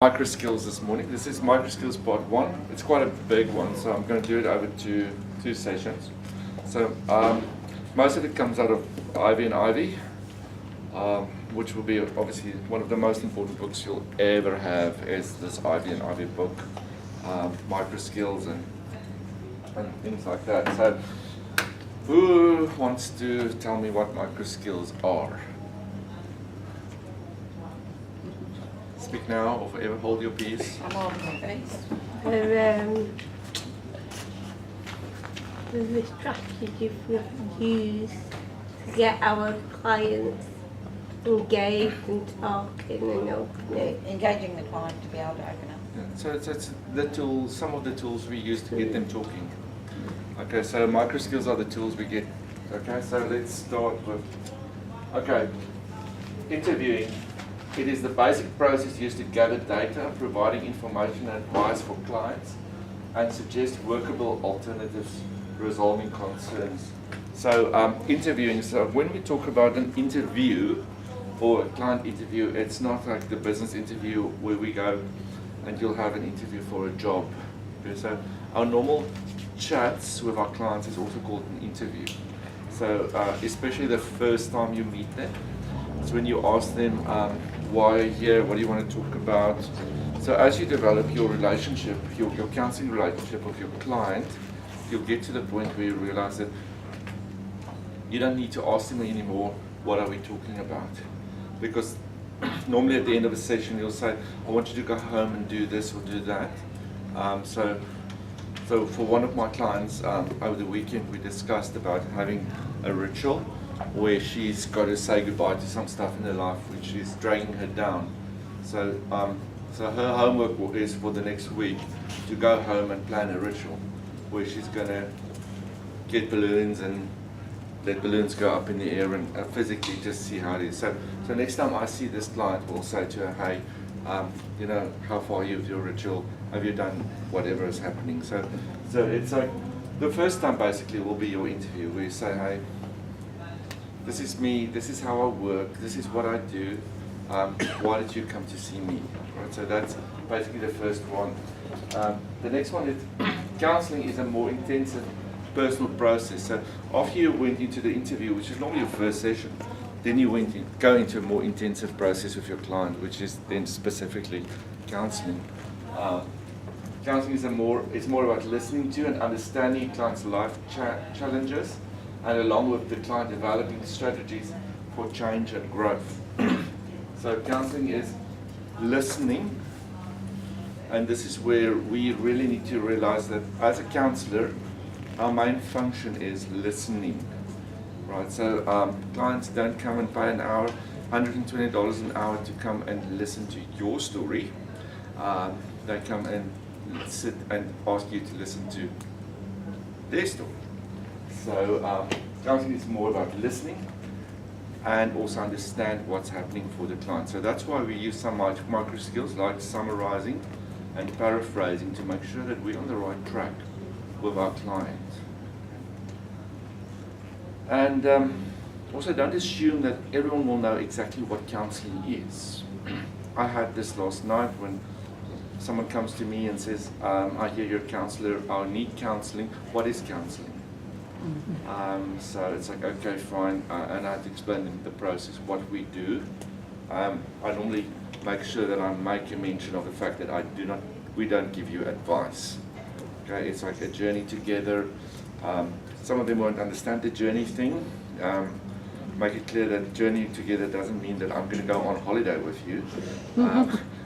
Micro skills this morning. This is micro skills part 1. It's quite a big one, so I'm going to do it over two sessions. So most of it comes out of Ivey and Ivey, which will be obviously one of the most important books you'll ever have is this Ivey and Ivey book, micro skills and things like that. So who wants to tell me what micro skills are? Speak now or forever hold your peace. I'm on my face. The strategy we use to get our clients engaged and talking and opening. Engaging the client to be able to open up. Yeah, so it's the tools, some of the tools we use to get them talking. Okay, so micro skills are the tools we get. Okay, so let's start with, interviewing. It is the basic process used to gather data, providing information and advice for clients, and suggest workable alternatives resolving concerns. So interviewing, so when we talk about an interview or a client interview, it's not like the business interview where we go and you'll have an interview for a job. Okay, so our normal chats with our clients is also called an interview. So especially the first time you meet them, it's when you ask them, why are you here, what do you want to talk about? So as you develop your relationship, your counseling relationship with your client, you'll get to the point where you realize that you don't need to ask them anymore, what are we talking about? Because normally at the end of a session you'll say, I want you to go home and do this or do that. So for one of my clients over the weekend we discussed about having a ritual where she's got to say goodbye to some stuff in her life which is dragging her down. So her homework is for the next week to go home and plan a ritual where she's going to get balloons and let balloons go up in the air and physically just see how it is. So next time I see this client, we'll say to her, hey, how far are you with your ritual? Have you done whatever is happening? So it's like the first time basically will be your interview where you say, hey, this is me, this is how I work, this is what I do, why did you come to see me? Right, so that's basically the first one. The next one is counseling is a more intensive personal process. So after you went into the interview, which is normally your first session, then you go into a more intensive process with your client, which is then specifically counseling. Counseling is more about listening to and understanding clients' life challenges, and along with the client developing strategies for change and growth. So counseling is listening, and this is where we really need to realize that as a counselor, our main function is listening, right? So clients don't come and pay an hour, $120 an hour to come and listen to your story. They come and sit and ask you to listen to their story. So counseling is more about listening and also understand what's happening for the client. So that's why we use some micro skills like summarizing and paraphrasing to make sure that we're on the right track with our client. And also don't assume that everyone will know exactly what counseling is. I had this last night when someone comes to me and says, I hear you're a counselor, I need counseling. What is counseling? So it's like, okay, fine, and I had to explain them the process, what we do. I normally make sure that I make a mention of the fact that we don't give you advice. Okay, it's like a journey together. Some of them won't understand the journey thing. Make it clear that journey together doesn't mean that I'm going to go on holiday with you.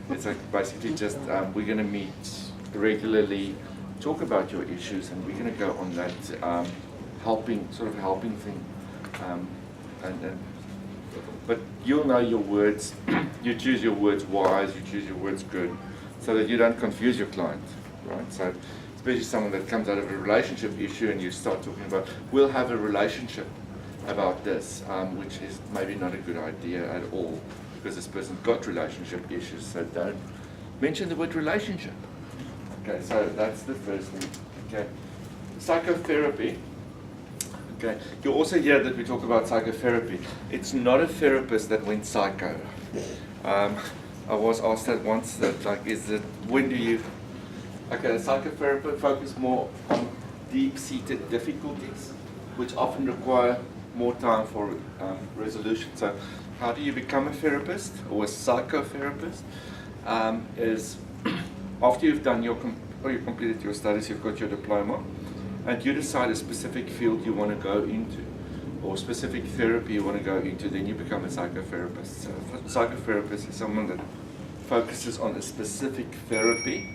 It's like basically just we're going to meet regularly, talk about your issues, and we're going to go on that helping thing. But you'll know your words. You choose your words wise. You choose your words good, so that you don't confuse your client, right? So especially someone that comes out of a relationship issue and you start talking about, we'll have a relationship about this, which is maybe not a good idea at all, because this person's got relationship issues, so don't mention the word relationship. Okay, so that's the first thing. Okay, psychotherapy. Okay, you also hear that we talk about psychotherapy. It's not a therapist that went psycho. I was asked that once, that like, when do you, okay, a psychotherapist focus more on deep-seated difficulties, which often require more time for resolution. So how do you become a therapist or a psychotherapist? Is after you've done you've completed your studies, you've got your diploma, and you decide a specific field you want to go into, or specific therapy you want to go into, then you become a psychotherapist. So a psychotherapist is someone that focuses on a specific therapy,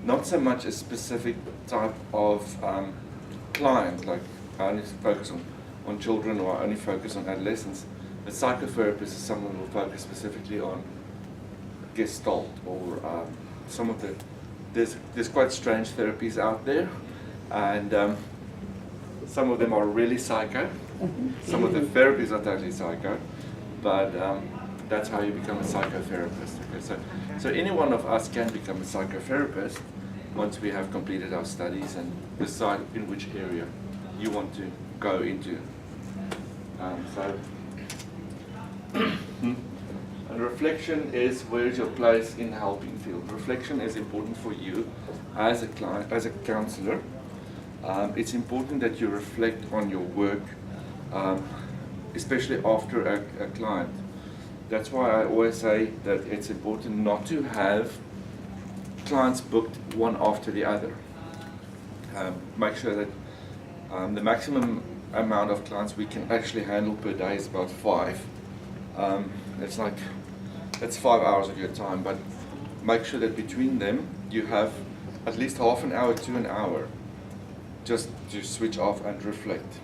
not so much a specific type of client, like I only focus on children or I only focus on adolescents. A psychotherapist is someone who will focus specifically on Gestalt or some of the, there's quite strange therapies out there, and some of them are really psycho. Some of the therapies are totally psycho, but that's how you become a psychotherapist. Okay, so any one of us can become a psychotherapist once we have completed our studies and decide in which area you want to go into. And reflection is where is your place in the helping field. Reflection is important for you as a client, as a counselor. It's important that you reflect on your work, especially after a client. That's why I always say that it's important not to have clients booked one after the other. Make sure that the maximum amount of clients we can actually handle per day is about 5. That's 5 hours of your time, but make sure that between them you have at least half an hour to an hour just to switch off and reflect.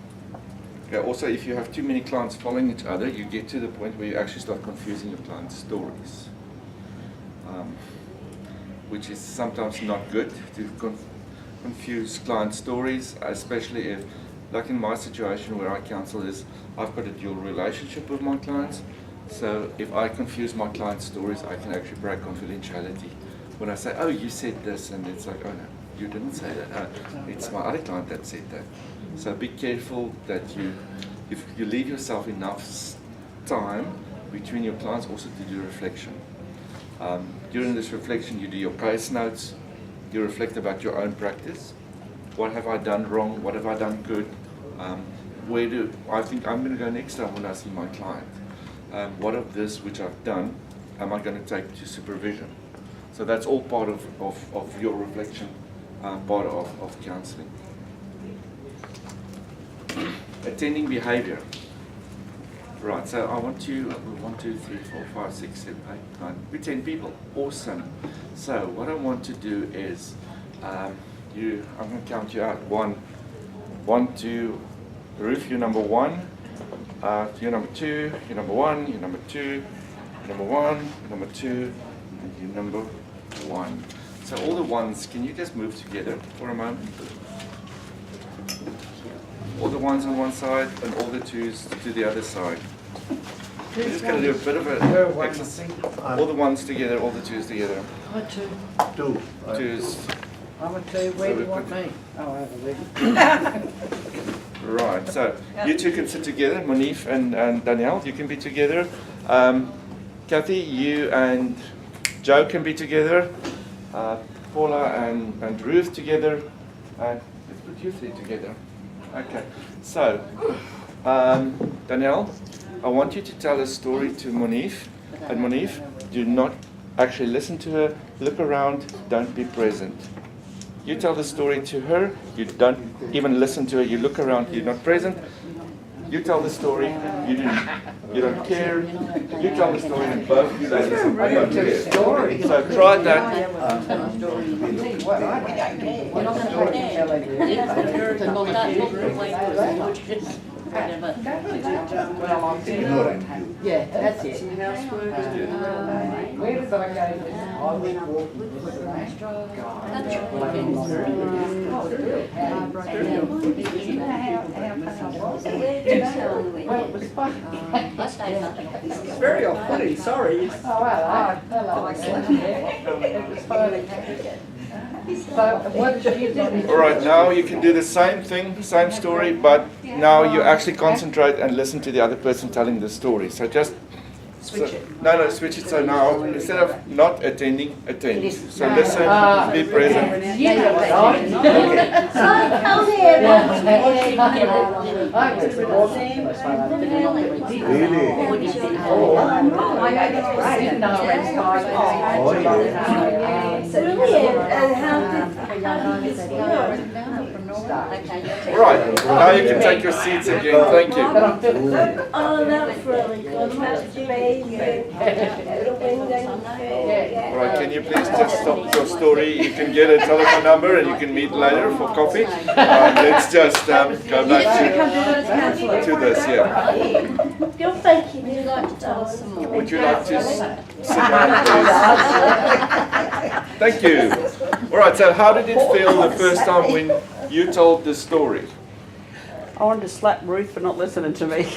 Okay, also, if you have too many clients following each other, you get to the point where you actually start confusing your clients' stories, which is sometimes not good to confuse client stories, especially if, like in my situation where I counsel, is I've got a dual relationship with my clients. So if I confuse my clients' stories, I can actually break confidentiality. When I say, oh, you said this, and it's like, oh no, you didn't say that. It's my other client that said that. So be careful that if you leave yourself enough time between your clients also to do reflection. During this reflection, you do your case notes, you reflect about your own practice. What have I done wrong? What have I done good? Where do I think I'm going to go next time when I see my client? What of this which I've done am I going to take to supervision? So that's all part of your reflection, part of counseling. Attending behavior. Right, so I want you, 1, 2, 3, 4, 5, 6, 7, 8, 9, we're 10 people. Awesome. So what I want to do is, I'm going to count you out. 1, 2, Ruth, you're number 1. You're number 2, you're number 1, you're number 2, you're number 1, you're number 2, and you're number 1. So all the ones, can you just move together for a moment? All the ones on one side and all the twos to the other side. We're just going to do a bit of a exercise. All the ones together, all the twos together. I'm a 2. Twos. I'm a 2. Where do you want me? Oh, I have a leg. Right, so you two can sit together, Monif and Danielle, you can be together. Kathy, you and Joe can be together. Paula and Ruth together. And let's put you 3 together. Okay, so Danielle, I want you to tell a story to Monif. And Monif, do not actually listen to her, look around, don't be present. You tell the story to her, you don't even listen to her, you look around, you're not present. You tell the story, you don't care. You tell the story, and both of you ladies I don't care. So try that. Yeah, that's it. Where did I go? I went walking with the master. Well, it was fun. It's very off-putting, sorry. Oh, hello. It was funny. So, what did you do? All right, now you can do the same thing, same story, but now you actually concentrate and listen to the other person telling the story. So just Switch it. No, switch it. So now, instead of not attending, attend. So listen, be present. You know what I Okay. Come here. Really? Brilliant. And how did it go? Right, now you can take your seats again. Thank you. Oh, that's really good. That's amazing. The window. Right, can you please just stop your story? You can get a telephone number and you can meet later for coffee. Let's just go back to this here. Don't think you do like to tell us some more. Would you like to sit down, please? Thank you. All right, so how did it feel the first time when you told this story? I wanted to slap Ruth for not listening to me.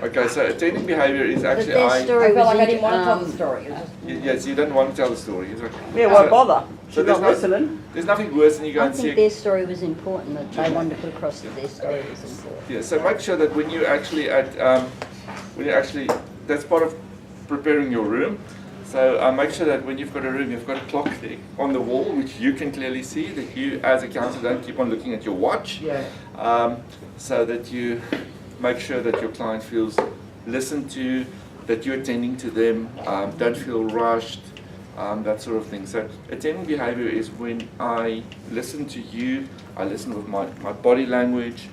Okay, so attending behavior is actually I felt like I didn't want to tell the um, story. yes, you don't want to tell the story. It's okay. Yeah, why So- bother? She's so there's not listening. There's nothing worse than you go I and think see. their story was important, that they wanted to put across that their story was important. Yeah, so make sure that when you actually that's part of preparing your room. So make sure that when you've got a room, you've got a clock there on the wall, which you can clearly see, that you as a counselor don't keep on looking at your watch. Yeah. So that you make sure that your client feels listened to, that you're attending to them, don't feel rushed, that sort of thing. So attending behavior is when I listen to you, I listen with my body language.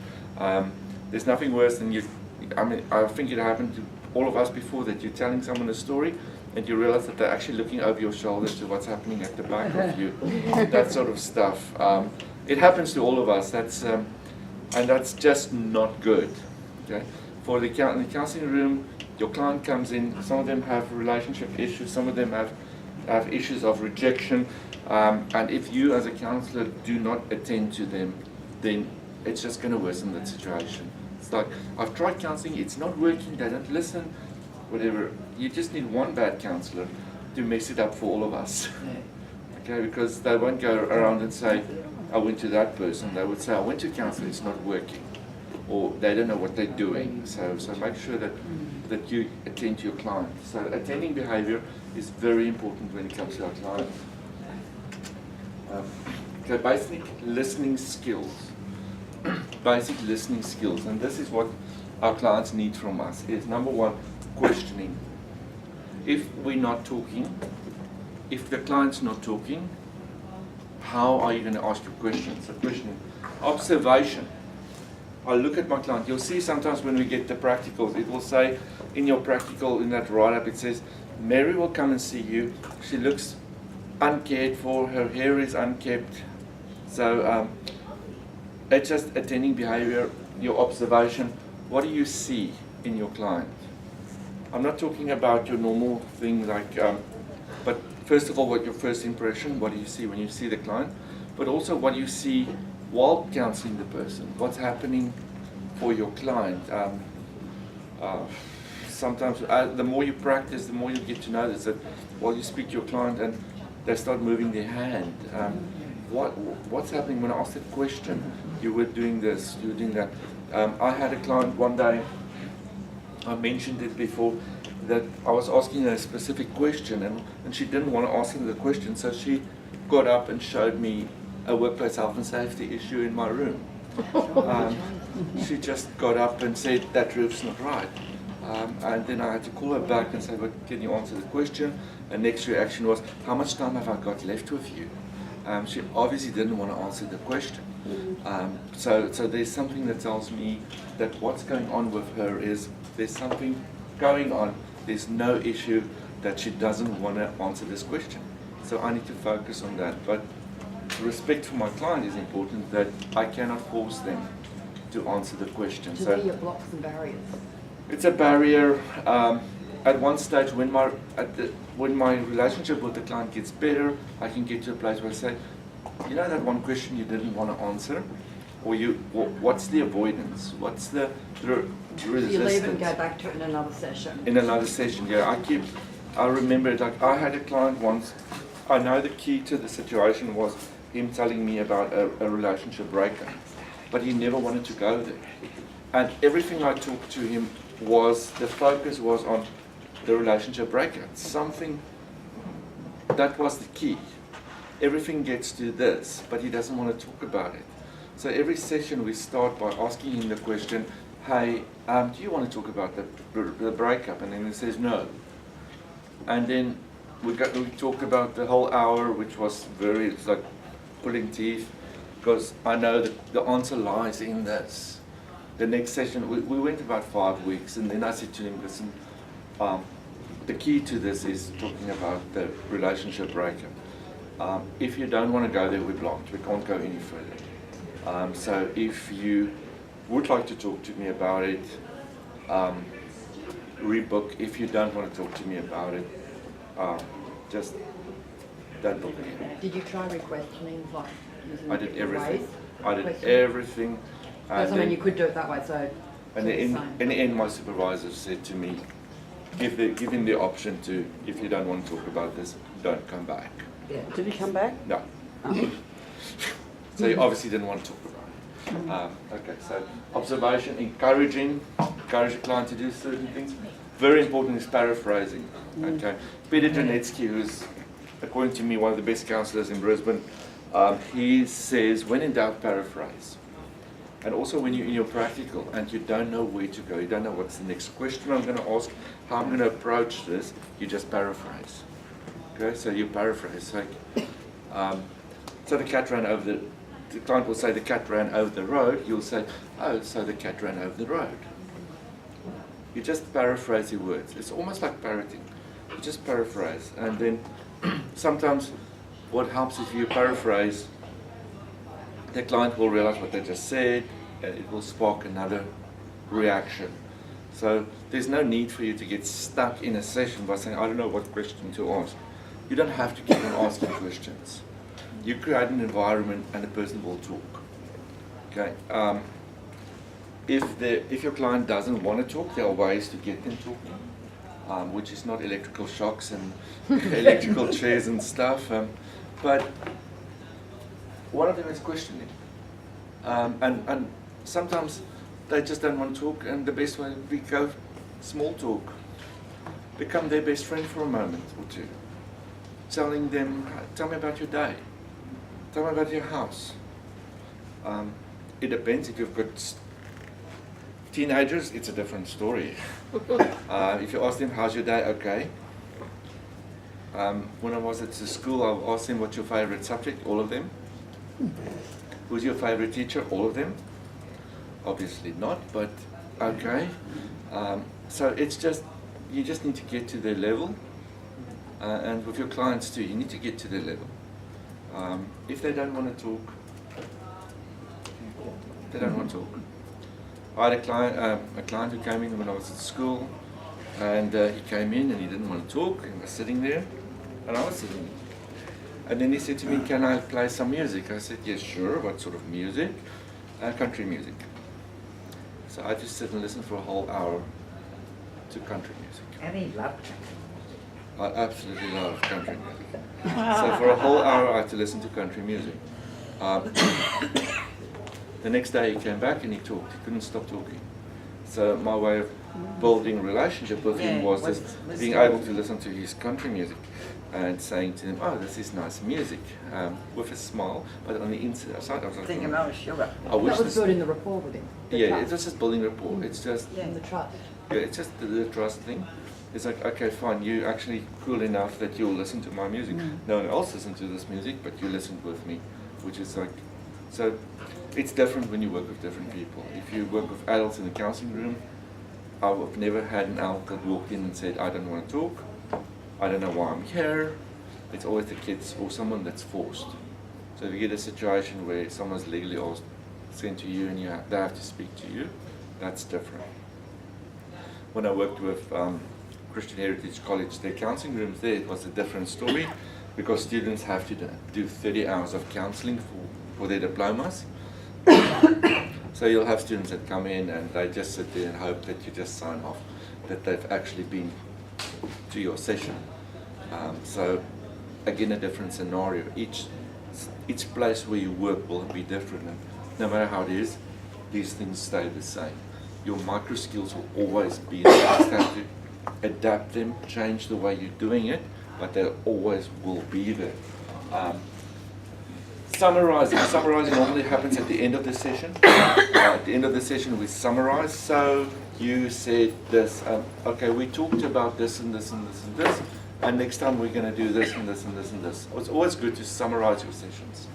There's nothing worse than I think it happened to all of us before, that you're telling someone a story and you realize that they're actually looking over your shoulder to what's happening at the back of you, that sort of stuff. It happens to all of us. And that's just not good. Okay? In the counseling room, your client comes in, some of them have relationship issues, some of them have issues of rejection, and if you as a counselor do not attend to them, then it's just going to worsen the situation. It's like, I've tried counseling, it's not working, they don't listen, whatever. You just need one bad counselor to mess it up for all of us. Okay, because they won't go around and say, I went to that person. They would say, I went to counselor, it's not working. Or they don't know what they're doing. So make sure that you attend to your client. So attending behavior is very important when it comes to our client. Okay, basic listening skills. Basic listening skills. And this is what our clients need from us. Is number one, questioning. If we're not talking, if the client's not talking, how are you going to ask your questions? So questioning. Observation. I look at my client. You'll see sometimes when we get the practicals, it will say in your practical, in that write-up, it says, Mary will come and see you. She looks uncared for. Her hair is unkempt. So it's just attending behavior, your observation. What do you see in your client? I'm not talking about your normal thing like, but first of all, what your first impression, what do you see when you see the client? But also what do you see while counseling the person? What's happening for your client? Sometimes the more you practice, the more you get to know this, that while you speak to your client and they start moving their hand, what's happening when I asked that question? You were doing this, you were doing that. I had a client one day, I mentioned it before, that I was asking her a specific question and she didn't want to answer the question, so she got up and showed me a workplace health and safety issue in my room. She just got up and said, that roof's not right. And then I had to call her back and say, well, can you answer the question? The next reaction was, how much time have I got left with you? She obviously didn't want to answer the question. So there's something that tells me that what's going on with her is there's something going on. There's no issue that she doesn't want to answer this question. So I need to focus on that. But respect for my client is important, that I cannot force them to answer the question. So what are your blocks and barriers? It's a barrier. At one stage, when my relationship with the client gets better, I can get to a place where I say, you know that one question you didn't want to answer? Or what's the avoidance? What's the resistance? You leave and go back to it in another session. In another session, yeah. I remember it, like I had a client once, I know the key to the situation was him telling me about a relationship breakup, but he never wanted to go there. And everything I talked to him the focus was on the relationship breakout. Something that was the key. Everything gets to this, but he doesn't want to talk about it. So every session we start by asking him the question, hey, do you want to talk about the breakup? And then he says no. And then we talk about the whole hour, which was it's like pulling teeth, because I know that the answer lies in this. The next session, we went about 5 weeks, and then I said to him, listen, the key to this is talking about the relationship breakup. If you don't want to go there, we're blocked. We can't go any further. So if you would like to talk to me about it, rebook. If you don't want to talk to me about it, just don't book again. Did you try re-questioning, like using I did everything. ways? I did Question? everything. That's something you could do it that way, so. And in the end, my supervisor said to me, give him the option to, if you don't want to talk about this, don't come back. Yeah. Did he come back? No. Oh. So he obviously didn't want to talk about it. Okay, so observation, encourage the client to do certain things. Very important is paraphrasing. Okay, Peter Janetsky, who's, according to me, one of the best counselors in Brisbane, he says, when in doubt, paraphrase. And also when you're in your practical and you don't know where to go, you don't know what's the next question I'm going to ask, how I'm going to approach this, you just paraphrase. Okay, so you paraphrase. Like, so the cat ran over the client will say the cat ran over the road, you'll say, oh, so the cat ran over the road. You just paraphrase your words. It's almost like parroting. You just paraphrase. And then sometimes what helps if you paraphrase, the client will realize what they just said, and it will spark another reaction. So there's no need for you to get stuck in a session by saying, I don't know what question to ask. You don't have to keep on asking questions. You create an environment and the person will talk. Okay. If your client doesn't want to talk, there are ways to get them talking, which is not electrical shocks and electrical chairs and stuff. But one of them is questioning. And sometimes they just don't want to talk, and the best way we go small talk. Become their best friend for a moment or two. Telling them, tell me about your day. Tell me about your house. It depends. If you've got teenagers, it's a different story. If you ask them, how's your day? Okay. When I was at the school, I asked them, what's your favorite subject? All of them. Who's your favorite teacher? All of them. Obviously not, but okay. So it's just, you just need to get to their level. And with your clients too, you need to get to their level. If they don't want to talk, they don't want to talk. I had a client who came in when I was at school, and he came in and he didn't want to talk, and was sitting there, and I was sitting there. And then he said to me, can I play some music? I said, yes, sure. What sort of music? Country music. So I just sit and listen for a whole hour to country music. And he loved it. I absolutely love country music. So for a whole hour I had to listen to country music. The next day he came back and he talked. He couldn't stop talking. So my way of building a relationship with him was just being able to listen to his country music and saying to him, oh, this is nice music, with a smile, but on the inside I was like, Thinking, oh, sugar. I wish That was this, building the rapport with him. The yeah, trust. it was just building rapport. It's just, And the trust. yeah, it's just the trust thing. It's like, okay, fine, you're actually cool enough that you'll listen to my music. No one else listens to this music, but you listened with me, which is like, so it's different when you work with different people. If you work with adults in the counselling room, I've never had an adult that walked in and said, I don't want to talk, I don't know why I'm here. It's always the kids or someone that's forced. So if you get a situation where someone's legally asked, sent to you and they have to speak to you, that's different. When I worked with Christian Heritage College, their counselling rooms there, it was a different story because students have to do 30 hours of counselling for their diplomas. So you'll have students that come in and they just sit there and hope that you just sign off, that they've actually been to your session. So again, a different scenario. Each place where you work will be different, and no matter how it is, these things stay the same. Your micro skills will always be there. You just have to adapt them, change the way you're doing it, but they always will be there. Summarizing normally happens at the end of the session. At the end of the session we summarize. So you said this, okay, we talked about this and this and this and this, and next time we're going to do this and this and this and this. It's always good to summarize your sessions.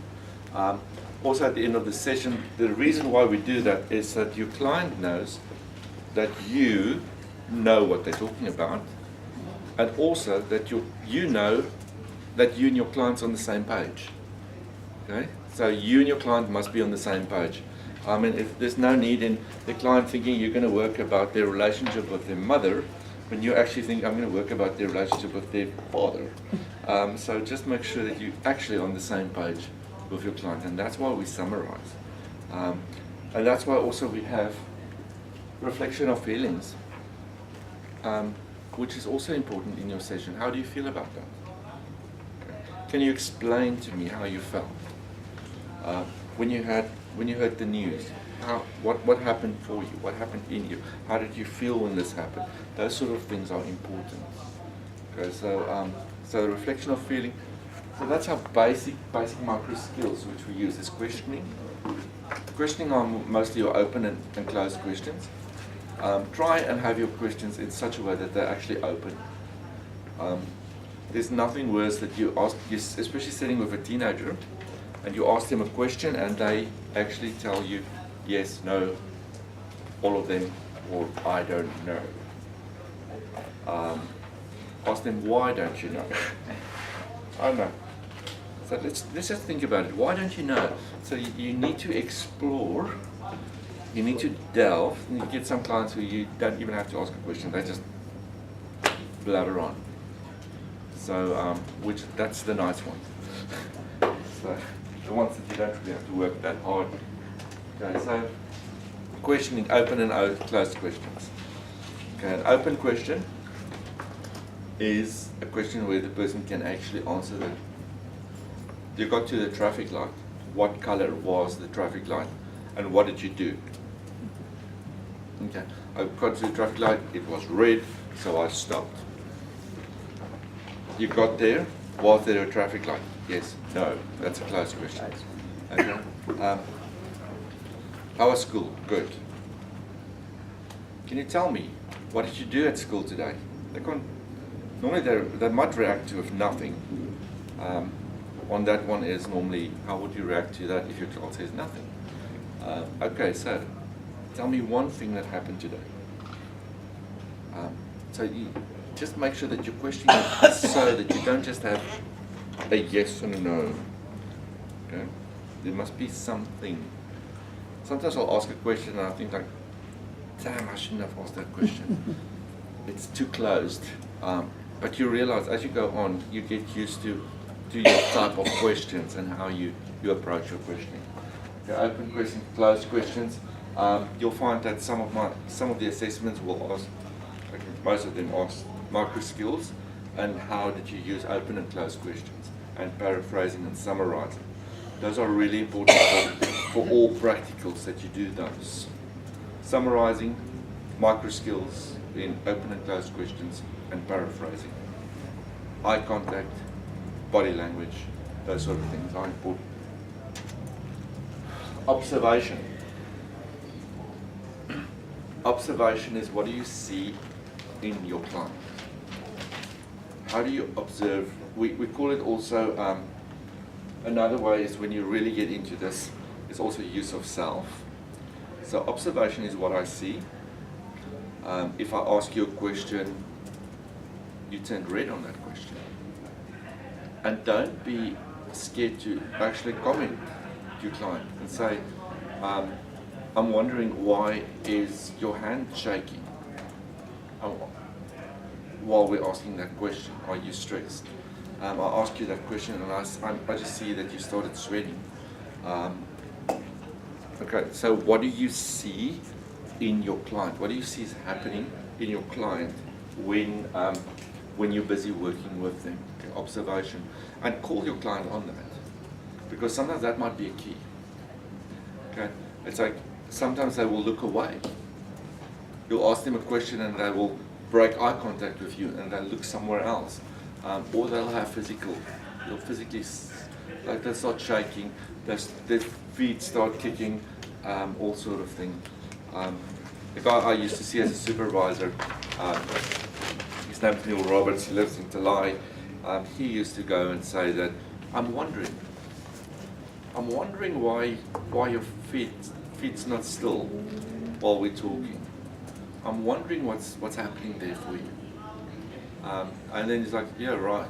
Also at the end of the session, the reason why we do that is that your client knows that you know what they're talking about, and also that you know that you and your client's on the same page. Okay? So you and your client must be on the same page. I mean, if there's no need in the client thinking you're going to work about their relationship with their mother, when you actually think I'm going to work about their relationship with their father. So just make sure that you're actually on the same page with your client, and that's why we summarize. And that's why also we have reflection of feelings, which is also important in your session. How do you feel about that? Okay. Can you explain to me how you felt when you heard the news? What happened for you? What happened in you? How did you feel when this happened? Those sort of things are important. Okay, so the reflection of feeling. So that's our basic micro skills which we use is questioning. Questioning are mostly your open and closed questions. Try and have your questions in such a way that they're actually open. There's nothing worse that you ask, especially sitting with a teenager, and you ask them a question and they actually tell you yes, no, all of them, or I don't know. Ask them, why don't you know? I don't know. So let's just think about it. Why don't you know? So you need to explore, you need to delve, and you get some clients who you don't even have to ask a question, they just blabber on. So, that's the nice ones. So, the ones that you don't really have to work that hard. Okay, so questioning, open and closed questions. Okay, an open question is a question where the person can actually answer that. You got to the traffic light. What color was the traffic light? And what did you do? Okay, I got to the traffic light, it was red, so I stopped. You got there, was there a traffic light? Yes, no, that's a closed question. Okay. How was school? Good. Can you tell me, what did you do at school today? Normally they might react to if nothing. On that one is normally, how would you react to that if your child says nothing? Okay, so tell me one thing that happened today. So you just make sure that your question is so that you don't just have a yes and a no. Okay? There must be something. Sometimes I'll ask a question and I think like, damn, I shouldn't have asked that question. It's too closed. But you realize as you go on, you get used to your type of questions and how you approach your questioning. Okay, open questions, closed questions. You'll find that some of the assessments will ask, most of them ask micro skills and how did you use open and closed questions and paraphrasing and summarizing. Those are really important for all practicals that you do those. Summarizing, micro skills in open and closed questions and paraphrasing. Eye contact, body language, those sort of things are important. Observation. Observation is what do you see in your client? How do you observe? We call it also, another way is when you really get into this, is also use of self. So observation is what I see. If I ask you a question, you turn red on that question. And don't be scared to actually comment to your client and say, I'm wondering why is your hand shaking? While we're asking that question, are you stressed? I ask you that question and I just see that you started sweating. Okay, so what do you see in your client? What do you see is happening in your client when you're busy working with them? Okay, observation. And call your client on that. Because sometimes that might be a key. Okay, it's like sometimes they will look away. You'll ask them a question and they will break eye contact with you and they'll look somewhere else. Or they'll have they'll physically, like they'll start shaking, their feet start kicking, all sort of thing. The guy I used to see as a supervisor, his name's Neil Roberts, he lives in Talai. He used to go and say that, I'm wondering why your feet's not still while we're talking. I'm wondering what's happening there for you. And then he's like, yeah, right.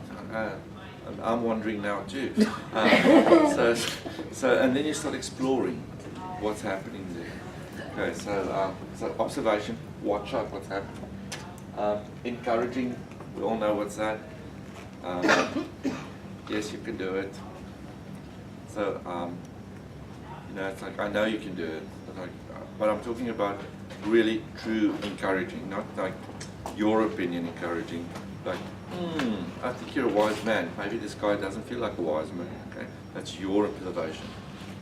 I'm wondering now too. So and then you start exploring what's happening there. Okay, so observation, watch out what's happening. Encouraging, we all know what's that. Yes, you can do it. So, it's like, I know you can do it, but I'm talking about really true encouraging, not like your opinion encouraging, like, I think you're a wise man. Maybe this guy doesn't feel like a wise man, okay? That's your observation.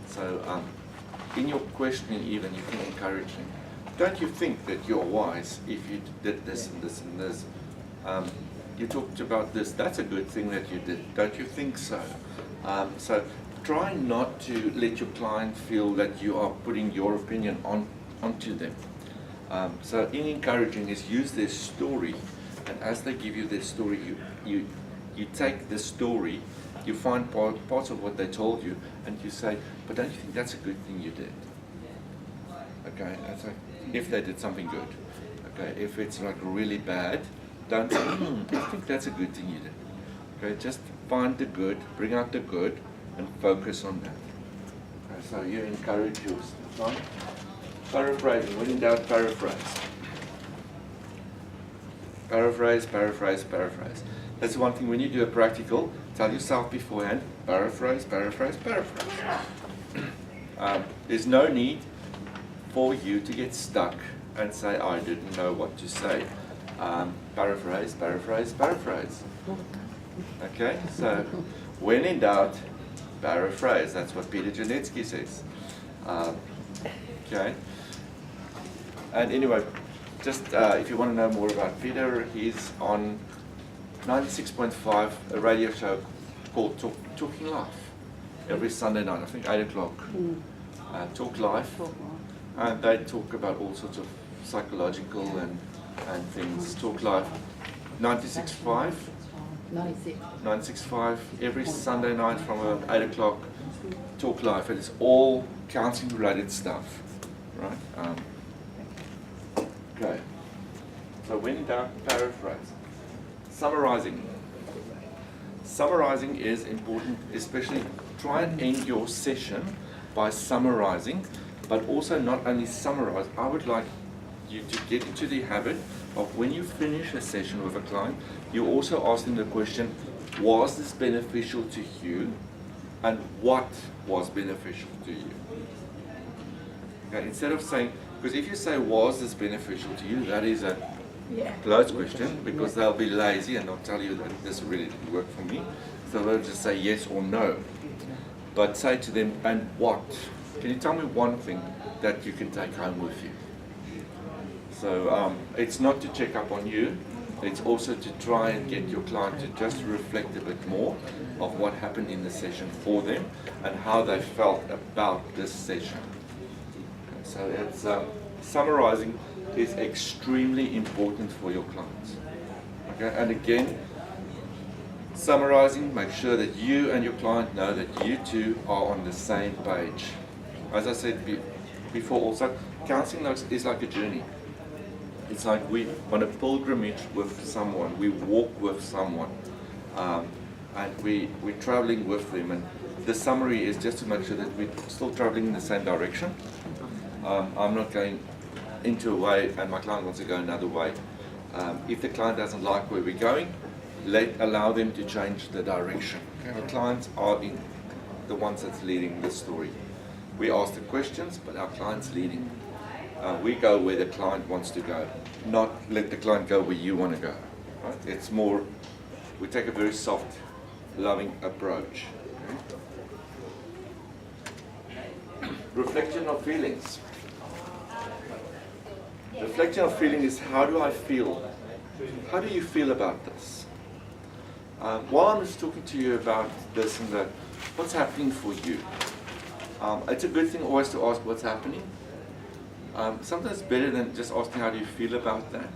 So, in your questioning even, you can encourage him. Don't you think that you're wise if you did this and this and this? You talked about this, that's a good thing that you did. Don't you think so? So try not to let your client feel that you are putting your opinion onto them. So in encouraging is use their story, and as they give you their story, you take the story, you find parts of what they told you, and you say, but don't you think that's a good thing you did? Okay, that's like, if they did something good. Okay, if it's like really bad, don't say, I think that's a good thing you did. Okay, just find the good, bring out the good, and focus on that. Okay, so you encourage your client. Paraphrasing, when in doubt, paraphrase. Paraphrase, paraphrase, paraphrase. That's the one thing when you do a practical, tell yourself beforehand, paraphrase, paraphrase, paraphrase. There's no need for you to get stuck and say, I didn't know what to say. Paraphrase, paraphrase, paraphrase. Okay, so when in doubt, paraphrase. That's what Peter Janetsky says. Okay, and anyway, just if you want to know more about Peter, he's on 96.5, a radio show called Talking Life, every Sunday night, I think 8 o'clock. Talk Life, and they talk about all sorts of psychological and things. Talk Life, 96.5. 96.5 every Sunday night from about 8 o'clock. Talk Life, and it's all counseling related stuff, right? Okay. So when in doubt, paraphrase. Summarizing. Summarizing is important, especially try and end your session by summarizing, but also not only summarize. I would like you to get into the habit of when you finish a session with a client, you also ask them the question, was this beneficial to you, and what was beneficial to you? Okay, instead of saying, because if you say, was this beneficial to you, that is a closed question, because they'll be lazy and they'll tell you that this really didn't work for me. So they'll just say yes or no. But say to them, and what? Can you tell me one thing that you can take home with you? So it's not to check up on you, it's also to try and get your client to just reflect a bit more of what happened in the session for them and how they felt about this session. Okay, so it's, summarizing is extremely important for your clients. Okay, and again, summarizing, make sure that you and your client know that you two are on the same page. As I said before also, counseling is like a journey. It's like we on a pilgrimage with someone, we walk with someone, and we're traveling with them. And the summary is just to make sure that we're still traveling in the same direction. I'm not going into a way and my client wants to go another way. If the client doesn't like where we're going, allow them to change the direction. Okay? Our clients are the ones that's leading the story. We ask the questions, but our client's leading. We go where the client wants to go, not let the client go where you want to go. Right? It's more, we take a very soft, loving approach. Okay? Reflection of feelings. Reflection of feeling is how do I feel how do you feel about this? While I'm just talking to you about this and that, what's happening for you? It's a good thing always to ask what's happening. Sometimes it's better than just asking how do you feel about that.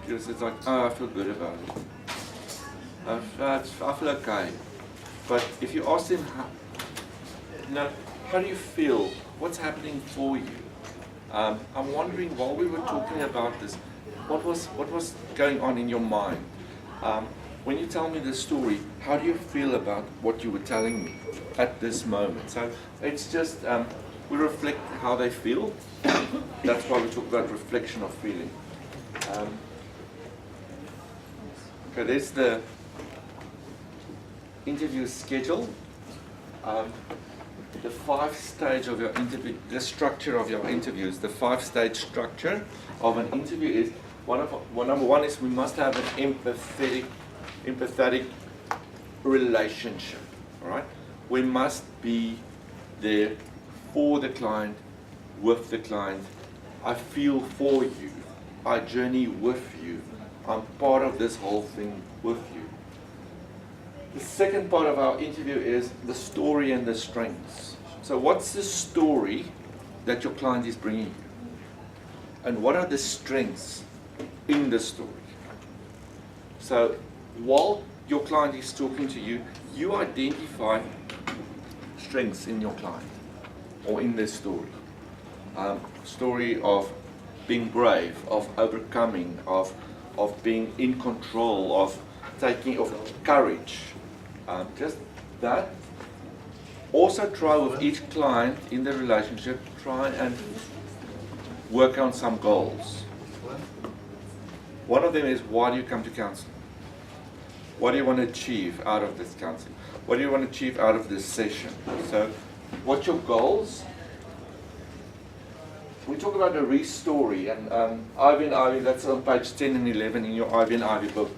Because it's like, oh, I feel good about it. I feel okay. But if you ask them, how do you feel? What's happening for you? I'm wondering, while we were talking about this, what was going on in your mind? When you tell me this story, how do you feel about what you were telling me at this moment? So it's just, we reflect how they feel. That's why we talk about reflection of feeling. Okay, there's the interview schedule. The 5-stage of your interview, the structure of your interviews, the 5-stage structure of an interview is, number one is we must have an empathetic relationship, all right? We must be there for the client, with the client. I feel for you. I journey with you. I'm part of this whole thing with you. The second part of our interview is the story and the strengths. So what's the story that your client is bringing you? And what are the strengths in the story? So while your client is talking to you, you identify strengths in your client or in this story. Story of being brave, of overcoming, of being in control, of courage. Just that. Also try with each client in the relationship, try and work on some goals. One of them is, why do you come to counseling? What do you want to achieve out of this counseling? What do you want to achieve out of this session? So, what's your goals? We talk about the re-story, and Ivey and Ivey, that's on page 10 and 11 in your Ivey and Ivey book.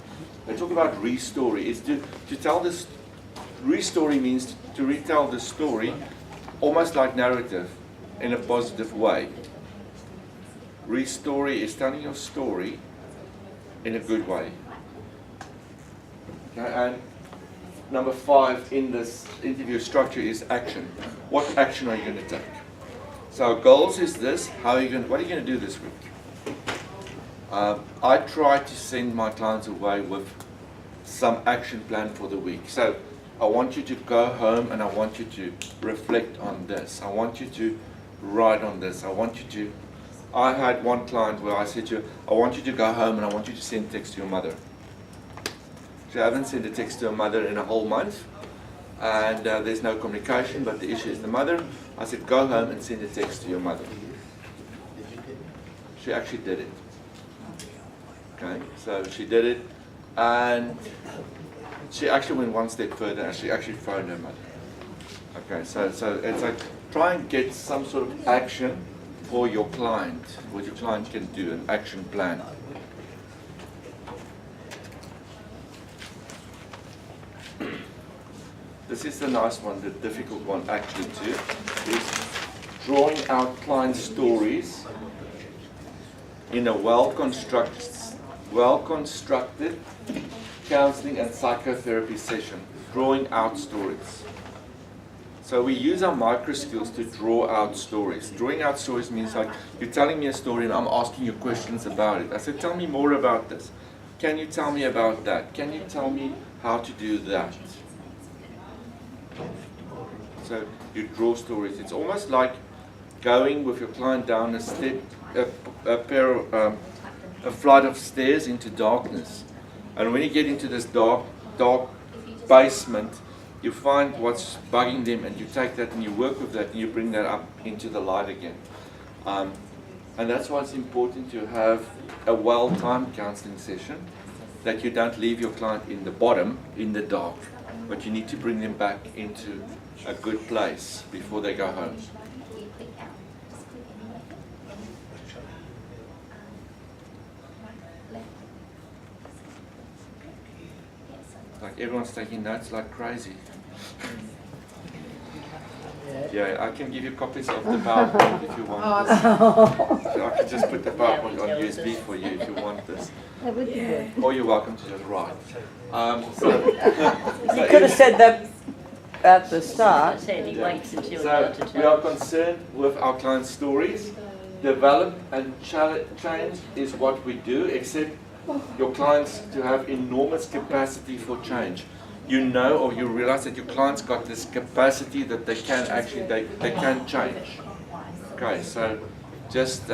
They talk about re-story. It's to tell this. Re-story means to retell the story, almost like narrative, in a positive way. Re-story is telling your story in a good way. Okay, and number 5 in this interview structure is action. What action are you going to take? So our goals is this. What are you going to do this week? I try to send my clients away with some action plan for the week. So I want you to go home and I want you to reflect on this. I want you to write on this. I had one client where I said to her, I want you to go home and I want you to send a text to your mother. She hasn't sent a text to her mother in a whole month, and there's no communication, but the issue is the mother. I said, go home and send a text to your mother. She actually did it. Okay, so she did it, and she actually went one step further and she actually phoned her mother. Okay, so it's like try and get some sort of action for your client, what your client can do, an action plan. This is the nice one, the difficult one actually too, is drawing out client stories in a well-constructed counseling and psychotherapy session, drawing out stories. So we use our micro skills to draw out stories. Drawing out stories means like you're telling me a story and I'm asking you questions about it. I said, tell me more about this. Can you tell me about that? Can you tell me how to do that? So you draw stories. It's almost like going with your client down a flight of stairs into darkness. And when you get into this dark basement, you find what's bugging them and you take that and you work with that and you bring that up into the light again. And that's why it's important to have a well-timed counseling session, that you don't leave your client in the bottom, in the dark, but you need to bring them back into a good place before they go home. Like everyone's taking notes like crazy. Yeah, I can give you copies of the PowerPoint if you want this. So I can just put the PowerPoint on USB for you if you want this. That would be good. Or you're welcome to just write. You could have said that at the start. Said he waits until So to we are concerned with our clients' stories. Develop and change is what we do, except your clients to have enormous capacity for change. You know, or you realize that your clients got this capacity that they can actually, they can change. Okay, so just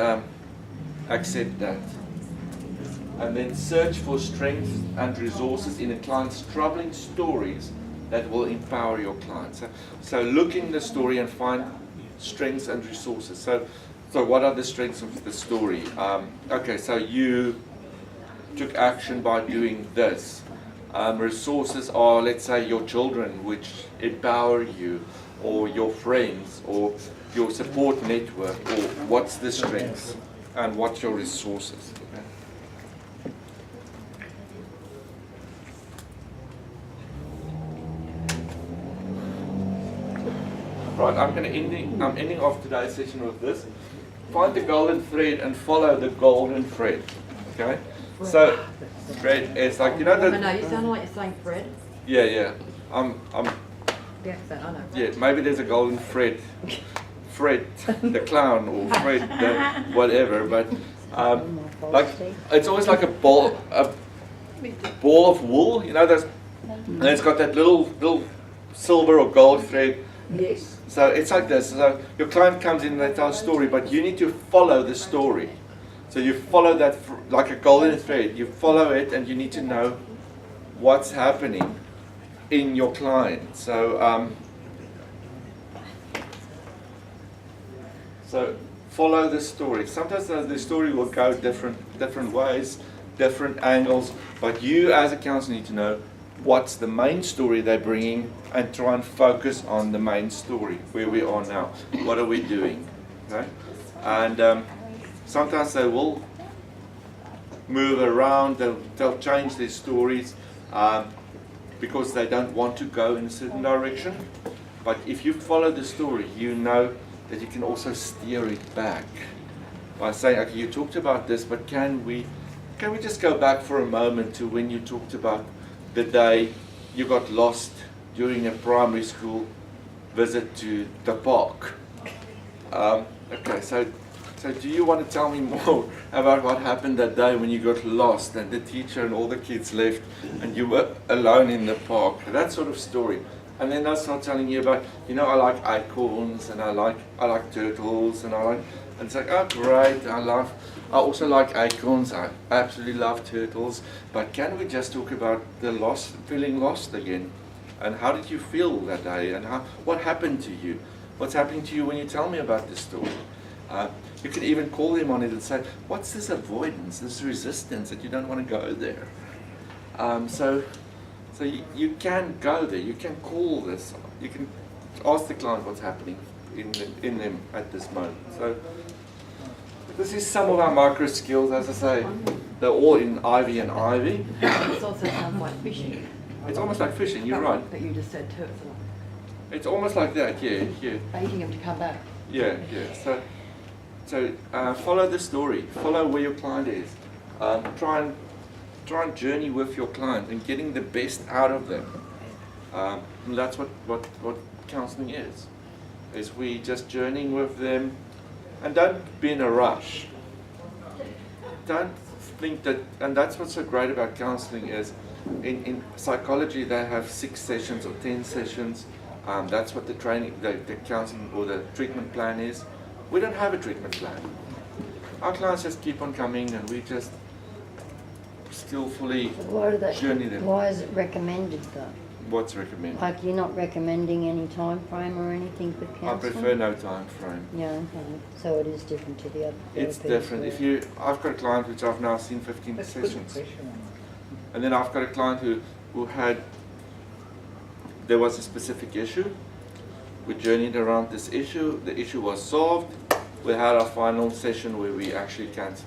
accept that. And then search for strengths and resources in a client's troubling stories that will empower your client. So look in the story and find strengths and resources. So what are the strengths of the story? Okay, so you took action by doing this. Resources are, let's say, your children, which empower you, or your friends, or your support network, or what's the strengths and what's your resources. Okay? Right, I'm ending off today's session with this. Find the golden thread and follow the golden thread. Okay? So, thread is like, you know the... No, you sound like you're saying Fred. Yeah. I'm The accent, I know. yeah, maybe there's a golden thread. Fred the clown, or Fred the whatever, but like it's always like a ball of wool, you know, and it's got that little silver or gold thread. Yes. So it's like this. So your client comes in and they tell a story, but you need to follow the story. So you follow that like a golden thread. You follow it, and you need to know what's happening in your client. So so follow the story. Sometimes the story will go different ways, different angles, but you as a counselor need to know what's the main story they're bringing and try and focus on the main story, where we are now. What are we doing? Okay? And sometimes they will move around, they'll change their stories because they don't want to go in a certain direction. But if you follow the story, you know that you can also steer it back by saying, okay, you talked about this, but can we just go back for a moment to when you talked about the day you got lost during a primary school visit to the park? Okay, so do you want to tell me more about what happened that day when you got lost and the teacher and all the kids left and you were alone in the park? That sort of story. And then they'll start telling you about, you know, I like acorns and I like turtles and and it's like, oh great, I also like acorns, I absolutely love turtles, but can we just talk about the feeling lost again? And how did you feel that day? And what happened to you? What's happening to you when you tell me about this story? You can even call them on it and say, what's this avoidance, this resistance that you don't want to go there? So you can go there, you can call this, you can ask the client what's happening in them at this moment. So this is some of our micro skills, as I say, they're all in Ivey and Ivey. This also sounds like fishing. It's almost like fishing, you're right. But you just said turtle. It's almost like that, yeah. Baiting him to come back. Yeah. So follow the story, follow where your client is. Try and journey with your client and getting the best out of them. And that's what counselling is we just journeying with them, and don't be in a rush. Don't think that, and that's what's so great about counselling is in psychology they have 6 sessions or 10 sessions. That's what the counselling or the treatment plan is. We don't have a treatment plan. Our clients just keep on coming and we just skillfully journey them. Why is it recommended though? What's recommended? Like you're not recommending any time frame or anything for I counselling? prefer no time frame. Yeah, okay. So it is different to the other It's therapies different. where- I've got a client which I've now seen 15 sessions. And then I've got a client who there was a specific issue. We journeyed around this issue. The issue was solved. We had our final session where we actually can't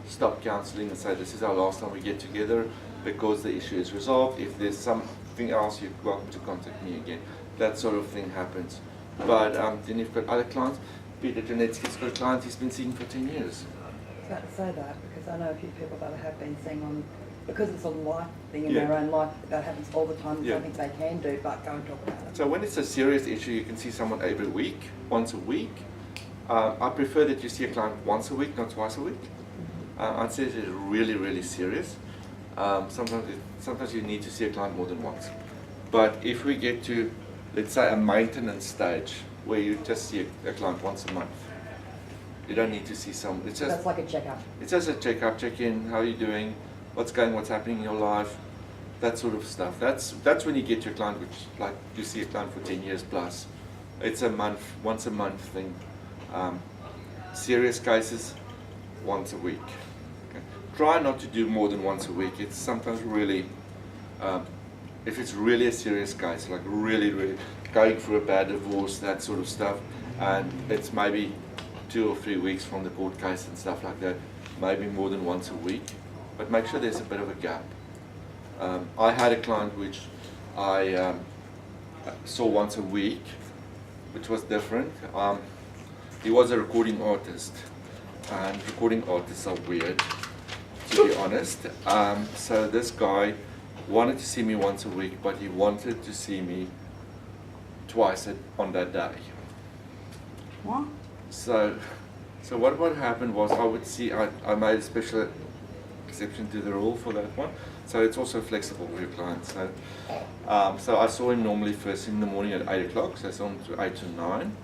stop counselling and say this is our last time we get together because the issue is resolved. If there's something else, you're welcome to contact me again. That sort of thing happens. But then you've got other clients. Peter Janetsky's got a client he's been seeing for 10 years. I was about to say that because I know a few people that have been seeing on, because it's a life thing in Yeah. their own life, that happens all the time. It's Yeah. something they can do, but go and talk about it. So when it's a serious issue, you can see someone every week, once a week. I prefer that you see a client once a week, not twice a week. I'd say it's really, really serious. Sometimes you need to see a client more than once. But if we get to, let's say, a maintenance stage where you just see a client once a month, you don't need to see someone. It's just That's like a checkup. It's just a checkup, check in, how are you doing, what's happening in your life, that sort of stuff. That's when you get your client, which like you see a client for 10 years plus. It's a month, once a month thing. Serious cases, once a week. Okay. Try not to do more than once a week. It's sometimes really, if it's really a serious case, like really, really going through a bad divorce, that sort of stuff, and it's maybe 2 or 3 weeks from the court case and stuff like that, maybe more than once a week, but make sure there's a bit of a gap. I had a client which I saw once a week, which was different. He was a recording artist, and recording artists are weird, to be honest. So this guy wanted to see me once a week, but he wanted to see me twice on that day. What? So what happened was I would see, I made a special exception to the rule for that one. So it's also flexible with your clients. So I saw him normally first in the morning at 8 o'clock, so I saw him to 8 to 9.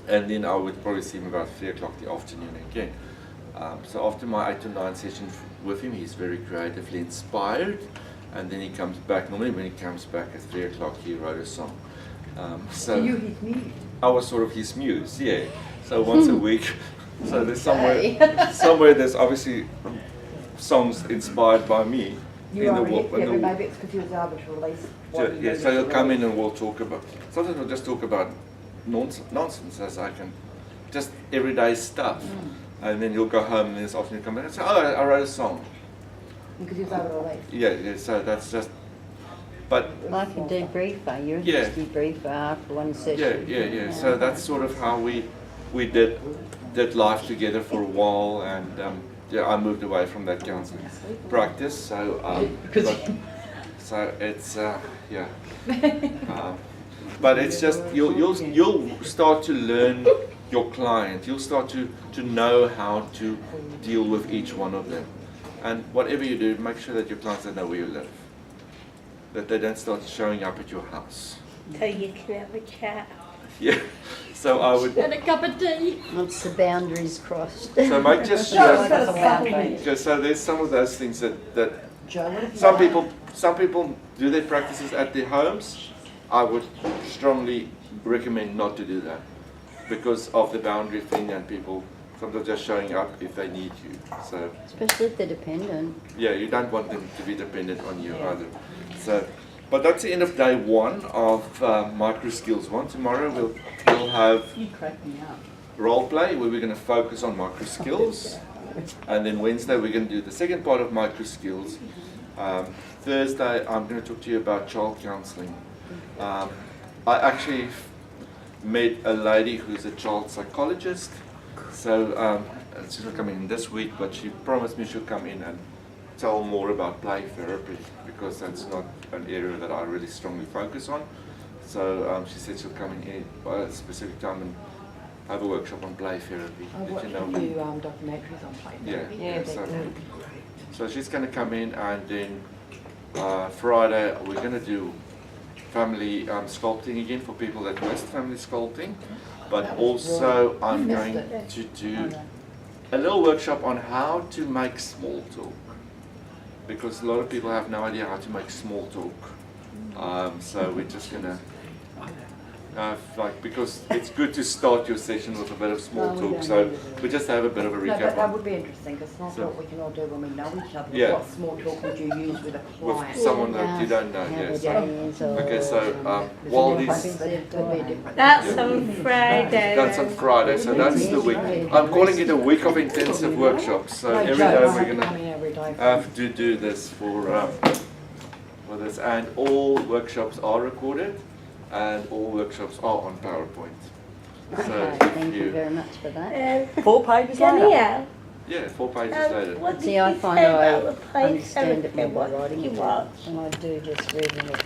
And then I would probably see him about 3 o'clock the afternoon again. So after my 8 to 9 session with him, he's very creatively inspired. And then he comes back, normally when he comes back at 3 o'clock, he wrote a song. So you his muse. I was sort of his muse, yeah. So once a week, so there's somewhere there's obviously songs inspired by me. You are but maybe it's because he was able to release. So he'll come in and we'll talk about, sometimes we'll just talk about nonsense as I can, just everyday stuff. And then he'll go home and this afternoon come back and say, oh, I wrote a song. Because he was able to release. Yeah, so that's just, but Like a debriefer, you're Yeah. just debriefer after one session. yeah. So that's sort of how we did life together for a while, and I moved away from that counselling practice. So so it's but it's just you'll start to learn your client. You'll start to know how to deal with each one of them, and whatever you do, make sure that your clients don't know where you live, that they don't start showing up at your house. So you can have a chat. Yeah, so I would. And a cup of tea. Once the boundaries crossed. So make just No, sure. it's got a boundary. Okay, so there's some of those things that Joe, what if some people do their practices at their homes. I would strongly recommend not to do that because of the boundary thing, and people sometimes just showing up if they need you. So Especially if they're dependent. yeah, you don't want them to be dependent on you either. So, but that's the end of day 1 of Micro Skills 1. Tomorrow we'll have You crack me up. role play where we're going to focus on micro skills, and then Wednesday we're going to do the second part of micro skills. Thursday I'm going to talk to you about child counselling. I actually met a lady who's a child psychologist, so she's not coming in this week, but she promised me she'll come in and tell more about play therapy, because that's not an area that I really strongly focus on. So she said she'll come in by a specific time and have a workshop on play therapy. I Did watched you know? you documentaries on play therapy. Yeah, they so- do. So she's going to come in, and then Friday we're going to do family sculpting again for people that missed family sculpting, but That was also brilliant. I'm You going missed to do a little workshop on how to make small talk, because a lot of people have no idea how to make small talk. So we're just going to because it's good to start your session with a bit of small No, we talk, don't so need to do we just have a bit of a No, recap but that on would be interesting, because small So- talk we can all do when we know each other. Yeah. What small talk would you use with a client? with someone that you don't know. How Yeah, the so, day is, or okay, so There's while a difference, these but it could be different. That's on Friday. that's on Friday, so that's the week. I'm calling it a week of intensive workshops. So No, every Joe, day I we're have to gonna come in every day. have to do this for this, and all workshops are recorded. and all workshops are on PowerPoint. So Okay, if thank you very much for that. 4 pages later. Danielle, yeah, 4 pages later. what did See, you I find say I about the place understand it more by what writing you it watch? than I do just reading it.